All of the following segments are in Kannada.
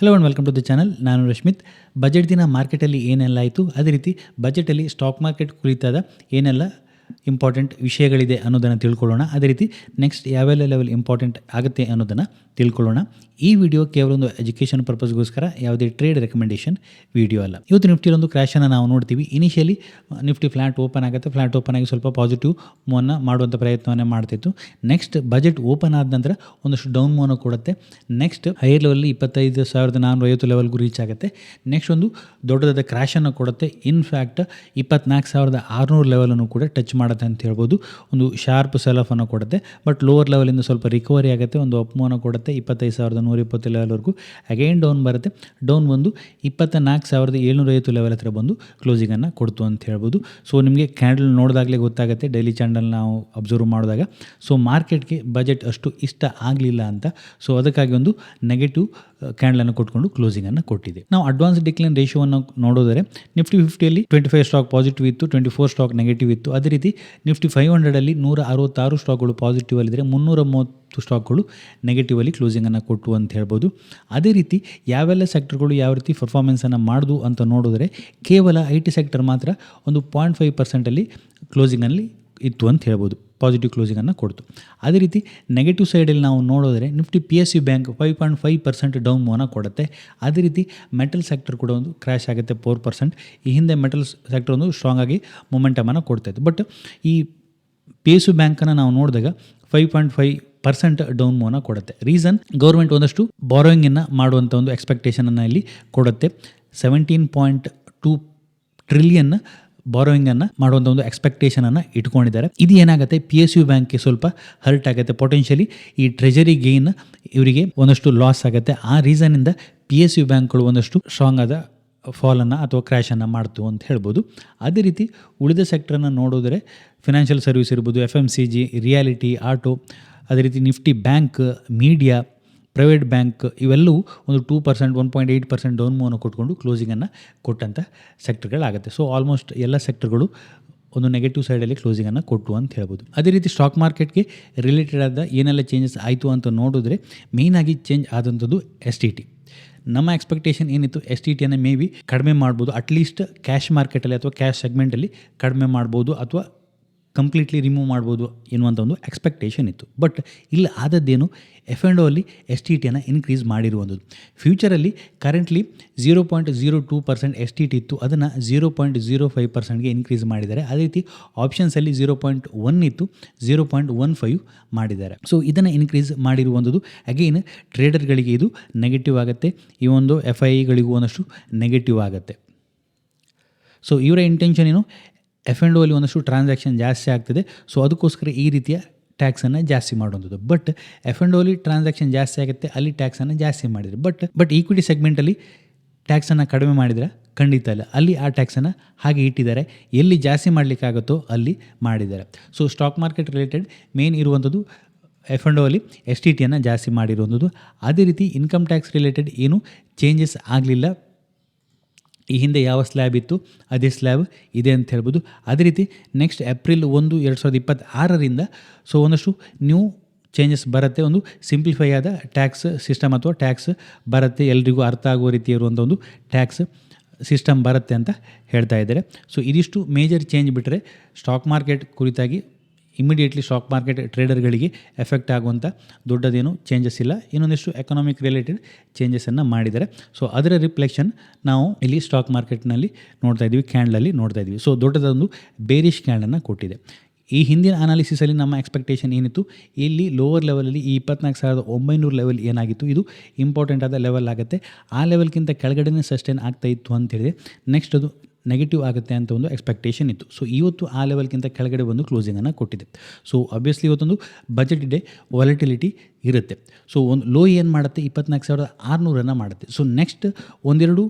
Hello and welcome to the channel. ನಾನು ರಶ್ಮಿತ್. ಬಜೆಟ್ ದಿನ ಮಾರ್ಕೆಟಲ್ಲಿ ಏನೆಲ್ಲ ಆಯಿತು, ಅದೇ ರೀತಿ ಬಜೆಟಲ್ಲಿ ಸ್ಟಾಕ್ ಮಾರ್ಕೆಟ್ ಕುರಿತಾದ ಏನೆಲ್ಲ ಇಂಪಾರ್ಟೆಂಟ್ ವಿಷಯಗಳಿದೆ ಅನ್ನೋದನ್ನು ತಿಳ್ಕೊಳ್ಳೋಣ. ಅದೇ ರೀತಿ ನೆಕ್ಸ್ಟ್ ಯಾವೆಲ್ಲ ಲೆವೆಲ್ ಇಂಪಾರ್ಟೆಂಟ್ ಆಗುತ್ತೆ ಅನ್ನೋದನ್ನು ತಿಳ್ಕೊಳ್ಳೋಣ. ಈ ವಿಡಿಯೋ ಕೇವಲ ಒಂದು ಎಜುಕೇಷನ್ ಪರ್ಪಸ್ಗೋಸ್ಕರ, ಯಾವುದೇ ಟ್ರೇಡ್ ರೆಕಮೆಂಡೇಷನ್ ವಿಡಿಯೋ ಅಲ್ಲ. ಇವತ್ತು ನಿಫ್ಟಿಲೊಂದು ಕ್ರ್ಯಾಶನ್ನು ನಾವು ನೋಡ್ತೀವಿ. ಇನಿಷಿಯಲಿ ನಿಫ್ಟಿ ಫ್ಲಾಟ್ ಓಪನ್ ಆಗುತ್ತೆ. ಫ್ಲಾಟ್ ಓಪನ್ ಆಗಿ ಸ್ವಲ್ಪ ಪಾಸಿಟಿವ್ ಮೂವನ್ನು ಮಾಡುವಂಥ ಪ್ರಯತ್ನವನ್ನೇ ಮಾಡ್ತಿತ್ತು. ನೆಕ್ಸ್ಟ್ ಬಜೆಟ್ ಓಪನ್ ಆದ ನಂತರ ಒಂದಷ್ಟು ಡೌನ್ ಮೂವನ್ನು ಕೊಡುತ್ತೆ. ನೆಕ್ಸ್ಟ್ ಹೈಯರ್ ಲೆವೆಲ್ಲಿ 25,450 ಲೆವೆಲ್ಗೂ ರೀಚ್ ಆಗುತ್ತೆ. ನೆಕ್ಸ್ಟ್ ಒಂದು ದೊಡ್ಡದಾದ ಕ್ರ್ಯಾಶನ್ನು ಕೊಡುತ್ತೆ. ಇನ್ಫ್ಯಾಕ್ಟ್ 24,600 ಲೆವೆಲನ್ನು ಕೂಡ ಟಚ್ ಮಾಡುತ್ತೆ ಅಂತ ಹೇಳ್ಬೋದು. ಒಂದು ಶಾರ್ಪ್ ಸೆಲ್ ಆಫ್ ಅನ್ನು ಕೊಡುತ್ತೆ. ಬಟ್ ಲೋವರ್ ಲೆವೆಲಿಂದ ಸ್ವಲ್ಪ ರಿಕವರಿ ಆಗುತ್ತೆ. ಒಂದು ಅಪ್ ಮೂವನ್ನು ಕೊಡುತ್ತೆ 25,120 ಲೆವೆಲ್ವರೆಗೂ. ಅಗೈನ್ ಡೌನ್ ಬರುತ್ತೆ. ಡೌನ್ ಬಂದು 24,750 ಲೆವೆಲ್ ಹತ್ರ ಬಂದು ಕ್ಲೋಸಿಂಗನ್ನು ಕೊಡ್ತು ಅಂತ ಹೇಳ್ಬೋದು. ಸೊ ನಿಮಗೆ ಕ್ಯಾಂಡಲ್ ನೋಡಿದಾಗಲೇ ಗೊತ್ತಾಗುತ್ತೆ, ಡೈಲಿ ಚಾನಲ್ ನಾವು ಅಬ್ಸರ್ವ್ ಮಾಡಿದಾಗ. ಸೊ ಮಾರ್ಕೆಟ್ಗೆ ಬಜೆಟ್ ಅಷ್ಟು ಇಷ್ಟ ಆಗಲಿಲ್ಲ ಅಂತ. ಸೊ ಅದಕ್ಕಾಗಿ ಒಂದು ನೆಗೆಟಿವ್ ಕ್ಯಾಂಡಲನ್ನು ಕೊಟ್ಕೊಂಡು ಕ್ಲೋಸಿಂಗನ್ನು ಕೊಟ್ಟಿದೆ. ನಾವು ಅಡ್ವಾನ್ಸ್ ಡಿಕ್ಲೈನ್ ರೇಷಿಯೋವನ್ನು ನೋಡಿದರೆ ನಿಫ್ಟಿ 50ಯಲ್ಲಿ 25 ಸ್ಟಾಕ್ ಪಾಸಿಟಿವ್ ಇತ್ತು, 24 ಸ್ಟಾಕ್ ನೆಗೆಟಿವ್ ಇತ್ತು. ಅದೇ ರೀತಿ ನಿಫ್ಟಿ 500ಅಲ್ಲಿ 166 ಸ್ಟಾಕ್ಗಳು ಪಾಸಿಟಿವ್ ಅಲ್ಲಿದ್ದರೆ 330 ಸ್ಟಾಕ್ಗಳು ನೆಗೆಟಿವ್ ಅಲ್ಲಿ ಕ್ಲೋಸಿಂಗನ್ನು ಕೊಟ್ಟು ಅಂತ ಹೇಳ್ಬೋದು. ಅದೇ ರೀತಿ ಯಾವೆಲ್ಲ ಸೆಕ್ಟರ್ಗಳು ಯಾವ ರೀತಿ ಪರ್ಫಾರ್ಮೆನ್ಸನ್ನು ಮಾಡಿದು ಅಂತ ನೋಡಿದ್ರೆ ಕೇವಲ IT ಸೆಕ್ಟರ್ ಮಾತ್ರ ಒಂದು 0.5% ಕ್ಲೋಸಿಂಗಲ್ಲಿ ಇತ್ತು ಅಂತ ಹೇಳ್ಬೋದು. ಪಾಸಿಟಿವ್ ಕ್ಲೋಸಿಂಗನ್ನು ಕೊಡ್ತು. ಅದೇ ರೀತಿ ನೆಗೆಟಿವ್ ಸೈಡಲ್ಲಿ ನಾವು ನೋಡಿದ್ರೆ ನಿಫ್ಟಿ PSU ಬ್ಯಾಂಕ್ 5.5% ಡೌನ್ ಮೂವನ್ನು ಕೊಡುತ್ತೆ. ಅದೇ ರೀತಿ ಮೆಟಲ್ ಸೆಕ್ಟರ್ ಕೂಡ ಒಂದು ಕ್ರ್ಯಾಶ್ ಆಗುತ್ತೆ 4%. ಈ ಹಿಂದೆ ಮೆಟಲ್ ಸೆಕ್ಟರ್ ಒಂದು ಸ್ಟ್ರಾಂಗ್ ಆಗಿ ಮೊಮೆಂಟಮನ್ನು ಕೊಡ್ತಾಯಿತ್ತು. ಬಟ್ ಈ PSU ಬ್ಯಾಂಕನ್ನು ನಾವು ನೋಡಿದಾಗ 5.5% ಡೌನ್ ಮೂವನ್ನು ಕೊಡುತ್ತೆ. ರೀಸನ್, ಗೌರ್ಮೆಂಟ್ ಒಂದಷ್ಟು ಬಾರೋಯಿಂಗನ್ನು ಮಾಡುವಂಥ ಒಂದು ಎಕ್ಸ್ಪೆಕ್ಟೇಷನನ್ನು ಇಲ್ಲಿ ಕೊಡುತ್ತೆ. 17.2 ಟ್ರಿಲಿಯನ್ ಬಾರೋಯಿಂಗನ್ನು ಮಾಡುವಂಥ ಒಂದು ಎಕ್ಸ್ಪೆಕ್ಟೇಷನನ್ನು ಇಟ್ಕೊಂಡಿದ್ದಾರೆ. ಇದು ಏನಾಗುತ್ತೆ, PSU ಬ್ಯಾಂಕ್ಗೆ ಸ್ವಲ್ಪ ಹರ್ಟ್ ಆಗುತ್ತೆ. ಪೊಟೆನ್ಷಿಯಲಿ ಈ ಟ್ರೆಜರಿ ಗೇನ್ ಇವರಿಗೆ ಒಂದಷ್ಟು ಲಾಸ್ ಆಗುತ್ತೆ. ಆ ರೀಸನ್ನಿಂದ PSU ಬ್ಯಾಂಕ್ಗಳು ಒಂದಷ್ಟು ಸ್ಟ್ರಾಂಗ್ ಆದ ಫಾಲನ್ನು ಅಥವಾ ಕ್ರ್ಯಾಶನ್ನು ಮಾಡ್ತು ಅಂತ ಹೇಳ್ಬೋದು. ಅದೇ ರೀತಿ ಉಳಿದ ಸೆಕ್ಟ್ರನ್ನು ನೋಡಿದ್ರೆ ಫಿನಾನ್ಷಿಯಲ್ ಸರ್ವಿಸ್ ಇರ್ಬೋದು, FMCG, ರಿಯಾಲಿಟಿ, ಆಟೋ, ಅದೇ ರೀತಿ Nifty bank, media, private bank ಇವೆಲ್ಲವೂ ಒಂದು 2%, 1.8% ಡೌನ್ ಮೂವನ್ನು ಕೊಟ್ಕೊಂಡು ಕ್ಲೋಸಿಂಗನ್ನು ಕೊಟ್ಟಂಥ ಸೆಕ್ಟರ್ಗಳಾಗುತ್ತೆ. ಸೊ ಆಲ್ಮೋಸ್ಟ್ ಎಲ್ಲ ಸೆಕ್ಟರ್ಗಳು ಒಂದು ನೆಗೆಟಿವ್ ಸೈಡಲ್ಲಿ ಕ್ಲೋಸಿಂಗನ್ನು ಕೊಟ್ಟು ಅಂತ ಹೇಳ್ಬೋದು. ಅದೇ ರೀತಿ ಸ್ಟಾಕ್ ಮಾರ್ಕೆಟ್ಗೆ ರಿಲೇಟೆಡ್ ಆದ ಏನೆಲ್ಲ ಚೇಂಜಸ್ ಆಯಿತು ಅಂತ ನೋಡಿದ್ರೆ ಮೇಯ್ನಾಗಿ ಚೇಂಜ್ ಆದಂಥದ್ದು STT. ನಮ್ಮ ಎಕ್ಸ್ಪೆಕ್ಟೇಷನ್ ಏನಿತ್ತು, STTಯನ್ನು ಮೇ ಬಿ ಕಡಿಮೆ ಮಾಡ್ಬೋದು, ಅಟ್ಲೀಸ್ಟ್ ಕ್ಯಾಶ್ ಮಾರ್ಕೆಟಲ್ಲಿ ಅಥವಾ ಕ್ಯಾಶ್ ಸೆಗ್ಮೆಂಟಲ್ಲಿ ಕಡಿಮೆ ಮಾಡ್ಬೋದು ಅಥವಾ ಕಂಪ್ಲೀಟ್ಲಿ ರಿಮೂವ್ ಮಾಡ್ಬೋದು ಎನ್ನುವಂಥ ಒಂದು ಎಕ್ಸ್ಪೆಕ್ಟೇಷನ್ ಇತ್ತು. ಬಟ್ ಇಲ್ಲಿ ಆದದ್ದೇನು, F&O ಅಲ್ಲಿ STTಯನ್ನು ಇನ್ಕ್ರೀಸ್ ಮಾಡಿರುವಂಥದ್ದು. ಫ್ಯೂಚರಲ್ಲಿ ಕರೆಂಟ್ಲಿ 0.02% STT ಇತ್ತು, ಅದನ್ನು 0.05%ಗೆ ಇನ್ಕ್ರೀಸ್ ಮಾಡಿದ್ದಾರೆ. ಅದೇ ರೀತಿ ಆಪ್ಷನ್ಸಲ್ಲಿ 0.1 ಇತ್ತು, 0.15 ಮಾಡಿದ್ದಾರೆ. ಸೊ ಇದನ್ನು ಇನ್ಕ್ರೀಸ್ ಮಾಡಿರುವಂಥದ್ದು ಅಗೇನ್ ಟ್ರೇಡರ್ಗಳಿಗೆ ಇದು ನೆಗೆಟಿವ್ ಆಗುತ್ತೆ. ಈ ಒಂದು FIIಗಳಿಗೂ ಒಂದಷ್ಟು ನೆಗೆಟಿವ್ ಆಗುತ್ತೆ. ಸೊ ಇವರ ಇಂಟೆನ್ಷನ್ ಏನು, F&O ಅಲ್ಲಿ ಒಂದಷ್ಟು ಟ್ರಾನ್ಸಾಕ್ಷನ್ ಜಾಸ್ತಿ ಆಗ್ತದೆ. ಸೊ ಅದಕ್ಕೋಸ್ಕರ ಈ ರೀತಿಯ ಟ್ಯಾಕ್ಸನ್ನು ಜಾಸ್ತಿ ಮಾಡುವಂಥದ್ದು. ಬಟ್ F&O ಅಲ್ಲಿ ಟ್ರಾನ್ಸಾಕ್ಷನ್ ಜಾಸ್ತಿ ಆಗುತ್ತೆ, ಅಲ್ಲಿ ಟ್ಯಾಕ್ಸನ್ನು ಜಾಸ್ತಿ ಮಾಡಿದ್ರು. ಬಟ್ ಈಕ್ವಿಟಿ ಸೆಗ್ಮೆಂಟಲ್ಲಿ ಟ್ಯಾಕ್ಸನ್ನು ಕಡಿಮೆ ಮಾಡಿದ್ರೆ ಖಂಡಿತ ಇಲ್ಲ, ಅಲ್ಲಿ ಆ ಟ್ಯಾಕ್ಸನ್ನು ಹಾಗೆ ಇಟ್ಟಿದ್ದಾರೆ. ಎಲ್ಲಿ ಜಾಸ್ತಿ ಮಾಡಲಿಕ್ಕಾಗುತ್ತೋ ಅಲ್ಲಿ ಮಾಡಿದ್ದಾರೆ. So stock market related main ಇರುವಂಥದ್ದು F&O ಅಲ್ಲಿ STTಯನ್ನು ಜಾಸ್ತಿ ಮಾಡಿರುವಂಥದ್ದು. ಅದೇ ರೀತಿ ಇನ್ಕಮ್ ಟ್ಯಾಕ್ಸ್ ರಿಲೇಟೆಡ್ ಏನು ಚೇಂಜಸ್ ಆಗಲಿಲ್ಲ. ಈ ಹಿಂದೆ ಯಾವ ಸ್ಲ್ಯಾಬ್ ಇತ್ತು ಅದೇ ಸ್ಲ್ಯಾಬ್ ಇದೆ ಅಂತ ಹೇಳ್ಬೋದು. ಅದೇ ರೀತಿ ನೆಕ್ಸ್ಟ್ ಏಪ್ರಿಲ್ 1, 2026ರಿಂದ ಸೊ ಒಂದಷ್ಟು ನ್ಯೂ ಚೇಂಜಸ್ ಬರುತ್ತೆ. ಒಂದು ಸಿಂಪ್ಲಿಫೈ ಆದ ಟ್ಯಾಕ್ಸ್ ಸಿಸ್ಟಮ್ ಅಥವಾ ಟ್ಯಾಕ್ಸ್ ಬರುತ್ತೆ, ಎಲ್ರಿಗೂ ಅರ್ಥ ಆಗುವ ರೀತಿ ಇರುವಂಥ ಒಂದು ಟ್ಯಾಕ್ಸ್ ಸಿಸ್ಟಮ್ ಬರುತ್ತೆ ಅಂತ ಹೇಳ್ತಾ ಇದ್ದಾರೆ. ಸೊ ಇದಿಷ್ಟು ಮೇಜರ್ ಚೇಂಜ್ ಬಿಟ್ಟರೆ ಸ್ಟಾಕ್ ಮಾರ್ಕೆಟ್ ಕುರಿತಾಗಿ ಇಮಿಡಿಯೇಟ್ಲಿ ಸ್ಟಾಕ್ ಮಾರ್ಕೆಟ್ ಟ್ರೇಡರ್ಗಳಿಗೆ ಎಫೆಕ್ಟ್ ಆಗುವಂಥ ದೊಡ್ಡದೇನು ಚೇಂಜಸ್ ಇಲ್ಲ. ಇನ್ನೊಂದಿಷ್ಟು ಎಕನಾಮಿಕ್ ರಿಲೇಟೆಡ್ ಚೇಂಜಸನ್ನು ಮಾಡಿದ್ದಾರೆ. ಸೊ ಅದರ ರಿಫ್ಲೆಕ್ಷನ್ ನಾವು ಇಲ್ಲಿ ಸ್ಟಾಕ್ ಮಾರ್ಕೆಟ್ನಲ್ಲಿ ನೋಡ್ತಾ ಇದ್ದೀವಿ, ಕ್ಯಾಂಡಲಲ್ಲಿ ನೋಡ್ತಾ ಇದ್ದೀವಿ. ಸೊ ದೊಡ್ಡದೊಂದು ಬೇರಿಶ್ ಕ್ಯಾಂಡಲನ್ನು ಕೊಟ್ಟಿದೆ. ಈ ಹಿಂದಿನ ಅನಾಲಿಸಿಸಲ್ಲಿ ನಮ್ಮ ಎಕ್ಸ್ಪೆಕ್ಟೇಷನ್ ಏನಿತ್ತು, ಇಲ್ಲಿ ಲೋವರ್ ಲೆವೆಲಲ್ಲಿ ಈ 24,900 ಲೆವೆಲ್ ಏನಾಗಿತ್ತು, ಇದು ಇಂಪಾರ್ಟೆಂಟ್ ಆದ ಲೆವೆಲ್ ಆಗುತ್ತೆ. ಆ ಲೆವೆಲ್ಗಿಂತ ಕೆಳಗಡೆನೇ ಸಸ್ಟೈನ್ ಆಗ್ತಾ ಇತ್ತು ಅಂತ ಹೇಳಿದೆ. ನೆಕ್ಸ್ಟ್ ಅದು ನೆಗೆಟಿವ್ ಆಗುತ್ತೆ ಅಂತ ಒಂದು ಎಕ್ಸ್ಪೆಕ್ಟೇಷನ್ ಇತ್ತು. ಸೊ ಇವತ್ತು ಆ ಲೆವೆಲ್ಗಿಂತ ಕೆಳಗಡೆ ಬಂದು ಕ್ಲೋಸಿಂಗನ್ನು ಕೊಟ್ಟಿದೆ. ಸೊ ಅಬ್ವಿಯಸ್ಲಿ ಇವತ್ತೊಂದು ಬಜೆಟ್ ಡೇ, ವಾಲಟಿಲಿಟಿ ಇರುತ್ತೆ. ಸೊ ಒಂದು ಲೋ ಏನು ಮಾಡುತ್ತೆ, 24,600 ಮಾಡುತ್ತೆ. ಸೊ ನೆಕ್ಸ್ಟ್ 1-2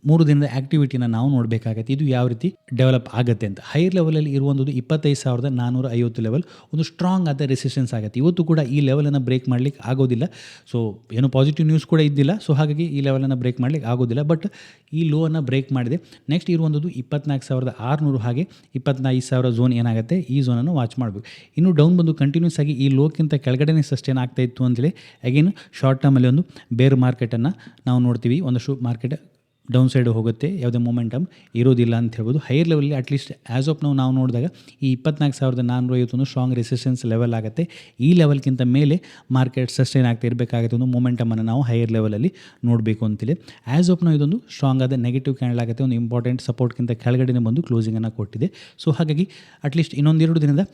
3 ದಿನದ ಆ್ಯಕ್ಟಿವಿಟಿನ ನಾವು ನೋಡಬೇಕಾಗತ್ತೆ. ಇದು ಯಾವ ರೀತಿ ಡೆವಲಪ್ ಆಗುತ್ತೆ ಅಂತ. ಹೈಯರ್ ಲೆವೆಲಲ್ಲಿ ಇರುವಂಥದ್ದು 25,450 ಲೆವೆಲ್ ಒಂದು ಸ್ಟ್ರಾಂಗ್ ಆದ ರೆಸಿಸ್ಟೆನ್ಸ್ ಆಗುತ್ತೆ. ಇವತ್ತು ಕೂಡ ಈ ಲೆವೆಲನ್ನು ಬ್ರೇಕ್ ಮಾಡಲಿಕ್ಕೆ ಆಗೋದಿಲ್ಲ. ಸೊ ಏನು ಪಾಸಿಟಿವ್ ನ್ಯೂಸ್ ಕೂಡ ಇದ್ದಿಲ್ಲ. ಸೊ ಹಾಗಾಗಿ ಈ ಲೆವೆಲನ್ನು ಬ್ರೇಕ್ ಮಾಡಲಿಕ್ಕೆ ಆಗೋದಿಲ್ಲ. ಬಟ್ ಈ ಲೋವನ್ನು ಬ್ರೇಕ್ ಮಾಡಿದೆ. ನೆಕ್ಸ್ಟ್ ಇರುವಂಥದ್ದು 24,600 ಹಾಗೆ 25,000 ಝೋನ್ ಏನಾಗುತ್ತೆ, ಈ ಝೋನನ್ನು ವಾಚ್ ಮಾಡಬೇಕು. ಇನ್ನು ಡೌನ್ ಬಂದು ಕಂಟಿನ್ಯೂಸ್ ಆಗಿ ಈ ಲೋಕ್ಕಿಂತ ಕೆಳಗಡೆನೇ ಸಸ್ಟೇನ್ ಆಗ್ತಾ ಇತ್ತು ಅಂತೇಳಿ ಅಗೇನ್ ಶಾರ್ಟ್ ಟರ್ಮಲ್ಲಿ ಒಂದು ಬೇರ್ ಮಾರ್ಕೆಟನ್ನು ನಾವು ನೋಡ್ತೀವಿ. ಒಂದಷ್ಟು ಮಾರ್ಕೆಟ್ ಡೌನ್ ಸೈಡ್ ಹೋಗುತ್ತೆ, ಯಾವುದೇ ಮೊಮೆಂಟಮ್ ಇರೋದಿಲ್ಲ ಅಂತ ಹೇಳ್ಬೋದು. ಹೈಯರ್ ಲೆವೆಲಲ್ಲಿ ಅಟ್ಲೀಸ್ಟ್ ಆ್ಯಸ್ ಆಫ್ ನಾವು ನೋಡಿದಾಗ ಈ 24,451 ಸ್ಟ್ರಾಂಗ್ ರೆಸಿಸ್ಟೆನ್ಸ್ ಲೆವೆಲ್ ಆಗುತ್ತೆ. ಈ ಲೆವೆಲ್ಗಿಂತ ಮೇಲೆ ಮಾರ್ಕೆಟ್ ಸಸ್ಟೈನ್ ಆಗ್ತಾ ಇರಬೇಕಾಗುತ್ತೆ. ಒಂದು ಮೊಮೆಂಟಮನ್ನು ನಾವು ಹೈಯರ್ ಲೆವೆಲಲ್ಲಿ ನೋಡಬೇಕು ಅಂತೇಳಿ ಆ್ಯಸ್ ಆಫ್ ಇದೊಂದು ಸ್ಟ್ರಾಂಗ್ ಆದ ನೆಗೆಟಿವ್ ಕ್ಯಾಂಡಲ್ ಆಗುತ್ತೆ. ಒಂದು ಇಂಪಾರ್ಟೆಂಟ್ ಸಪೋರ್ಟ್ಗಿಂತ ಕೆಳಗಡೆ ಬಂದು ಕ್ಲೋಸಿಂಗನ್ನು ಕೊಟ್ಟಿದೆ. ಸೊ ಹಾಗಾಗಿ ಅಟ್ಲೀಸ್ಟ್ ಇನ್ನೊಂದೆರಡು ದಿನದ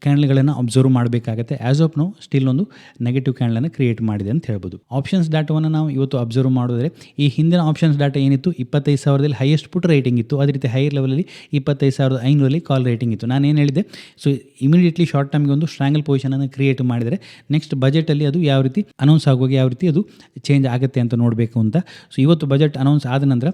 ಕ್ಯಾಂಡಲ್ಗಳನ್ನು ಅಬ್ಸರ್ವ್ ಮಾಡಬೇಕಾಗುತ್ತೆ. ಆ್ಯಸ್ ಆಫ್ ಸ್ಟಿಲ್ ಒಂದು ನೆಗೆಟಿವ್ ಕ್ಯಾಂಡಲನ್ನು ಕ್ರಿಯೇಟ್ ಮಾಡಿದೆ ಅಂತ ಹೇಳ್ಬೋದು. ಆಪ್ಷನ್ಸ್ ಡಾಟಾವನ್ನು ನಾವು ಇವತ್ತು ಅಬ್ಸರ್ವ್ ಮಾಡಿದ್ರೆ ಈ ಹಿಂದಿನ ಆಪ್ಷನ್ಸ್ ಡಾಟಾ ಏನಿತ್ತು 25,000 ಹೈಯೆಸ್ಟ್ ಪುಟ್ ರೇಟಿಂಗ್ ಇತ್ತು. ಅದೇ ರೀತಿ ಹೈಯರ್ ಲೆವೆಲಲ್ಲಿ 25,500 ಕಾಲ್ ರೇಟಿಂಗ್ ಇತ್ತು. ನಾನು ಏನು ಹೇಳಿದೆ, ಸೊ ಇಮಿಡಿಯೇಟ್ಲಿ ಶಾರ್ಟ್ ಟರ್ಮ್ಗೆ ಒಂದು ಸ್ಟ್ರಾಂಗಲ್ ಪೊಸಿಷನನ್ನು ಕ್ರಿಯೇಟ್ ಮಾಡಿದರೆ ನೆಕ್ಸ್ಟ್ ಬಜೆಟಲ್ಲಿ ಅದು ಯಾವ ರೀತಿ ಅನೌನ್ಸ್ ಆಗುವಾಗ ಯಾವ ರೀತಿ ಅದು ಚೇಂಜ್ ಆಗುತ್ತೆ ಅಂತ ನೋಡಬೇಕು ಅಂತ. ಸೊ ಇವತ್ತು ಬಜೆಟ್ ಅನೌನ್ಸ್ ಆದ ನಂತರ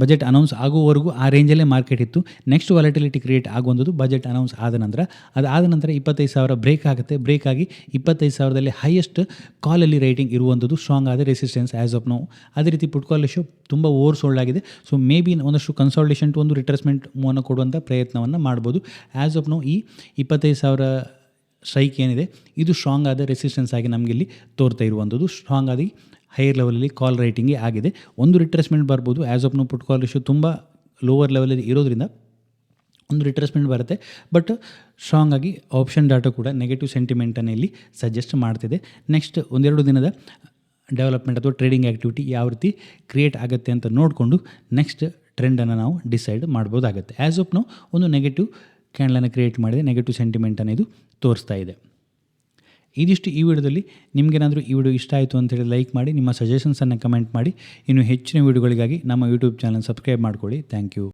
ಬಜೆಟ್ ಅನೌನ್ಸ್ ಆಗುವವರೆಗೂ ಆ ರೇಂಜಲ್ಲೇ ಮಾರ್ಕೆಟ್ ಇತ್ತು. ನೆಕ್ಸ್ಟ್ ವಾಲಟಿಲಿಟಿ ಕ್ರಿಯೇಟ್ ಆಗುವಂಥದ್ದು ಬಜೆಟ್ ಅನೌನ್ಸ್ ಆದ ನಂತರ. ಅದಾದ ನಂತರ 25,000 ಬ್ರೇಕ್ ಆಗುತ್ತೆ. ಬ್ರೇಕ್ ಆಗಿ 25,000 ಹೈಯೆಸ್ಟ್ ಕಾಲಲ್ಲಿ ರೇಟಿಂಗ್ ಇರುವಂಥದ್ದು ಸ್ಟ್ರಾಂಗ್ ಆದ ರೆಸಿಸ್ಟೆನ್ಸ್ ಆ್ಯಸ್ ಆಫ್ ನಾವು. ಅದೇ ರೀತಿ ಪುಟ್ ಕಾಲ್ ರೇಷಿಯೋ ತುಂಬ ಓವರ್ ಸೋಲ್ಡ್ ಆಗಿದೆ. ಸೊ ಮೇ ಬಿ ಒಂದಷ್ಟು ಕನ್ಸಾಲ್ಟೇಷನ್ ಟು ಒಂದು ರಿಟ್ರೇಸ್ಮೆಂಟ್ ಮೂವನ್ನು ಕೊಡುವಂಥ ಪ್ರಯತ್ನವನ್ನು ಮಾಡ್ಬೋದು. ಆ್ಯಸ್ ಆಫ್ ಈ 25,000 ಸ್ಟ್ರೈಕ್ ಏನಿದೆ ಇದು ಸ್ಟ್ರಾಂಗ್ ಆದ ರೆಸಿಸ್ಟೆನ್ಸ್ ಆಗಿ ನಮಗಿಲ್ಲಿ ತೋರ್ತಾ ಇರುವಂಥದ್ದು. ಸ್ಟ್ರಾಂಗ್ ಆಗಿ ಹೈಯರ್ ಲೆವೆಲಲ್ಲಿ ಕಾಲ್ ರೈಟಿಂಗೇ ಆಗಿದೆ. ಒಂದು ರಿಟ್ರೇಸ್ಮೆಂಟ್ ಬರ್ಬೋದು. As of put call ratio ತುಂಬ ಲೋವರ್ ಲೆವೆಲಲ್ಲಿ ಇರೋದ್ರಿಂದ ಒಂದು ರಿಟ್ರೇಸ್ಮೆಂಟ್ ಬರುತ್ತೆ. ಬಟ್ ಸ್ಟ್ರಾಂಗ್ ಆಗಿ ಆಪ್ಷನ್ ಡಾಟಾ ಕೂಡ ನೆಗೆಟಿವ್ ಸೆಂಟಿಮೆಂಟನ್ನು ಇಲ್ಲಿ ಸಜೆಸ್ಟ್ ಮಾಡ್ತಿದೆ. ನೆಕ್ಸ್ಟ್ ಒಂದೆರಡು ದಿನದ ಡೆವಲಪ್ಮೆಂಟ್ ಅಥವಾ ಟ್ರೇಡಿಂಗ್ ಆ್ಯಕ್ಟಿವಿಟಿ ಯಾವ ರೀತಿ ಕ್ರಿಯೇಟ್ ಆಗುತ್ತೆ ಅಂತ ನೋಡಿಕೊಂಡು ನೆಕ್ಸ್ಟ್ ಟ್ರೆಂಡನ್ನು ನಾವು ಡಿಸೈಡ್ ಮಾಡ್ಬೋದಾಗುತ್ತೆ. ಆ್ಯಸ್ ಆಫ್ ಒಂದು ನೆಗೆಟಿವ್ ಕ್ಯಾಂಡಲನ್ನು ಕ್ರಿಯೇಟ್ ಮಾಡಿದೆ. ನೆಗೆಟಿವ್ ಸೆಂಟಿಮೆಂಟನ್ನು ಇದು ತೋರಿಸ್ತಾ ಇದೆ. ಇದಿಷ್ಟು ಈ ವಿಡಿಯೋದಲ್ಲಿ. ನಿಮಗೇನಾದರೂ ಈ ವಿಡಿಯೋ ಇಷ್ಟ ಆಯಿತು ಅಂತೇಳಿ ಲೈಕ್ ಮಾಡಿ, ನಿಮ್ಮ ಸಜೆಷನ್ಸನ್ನು ಕಮೆಂಟ್ ಮಾಡಿ. ಇನ್ನು ಹೆಚ್ಚಿನ ವಿಡಿಯೋಗಳಿಗಾಗಿ ನಮ್ಮ ಯೂಟ್ಯೂಬ್ ಚಾನಲ್ ಸಬ್ಸ್ಕ್ರೈಬ್ ಮಾಡ್ಕೊಳ್ಳಿ. Thank you.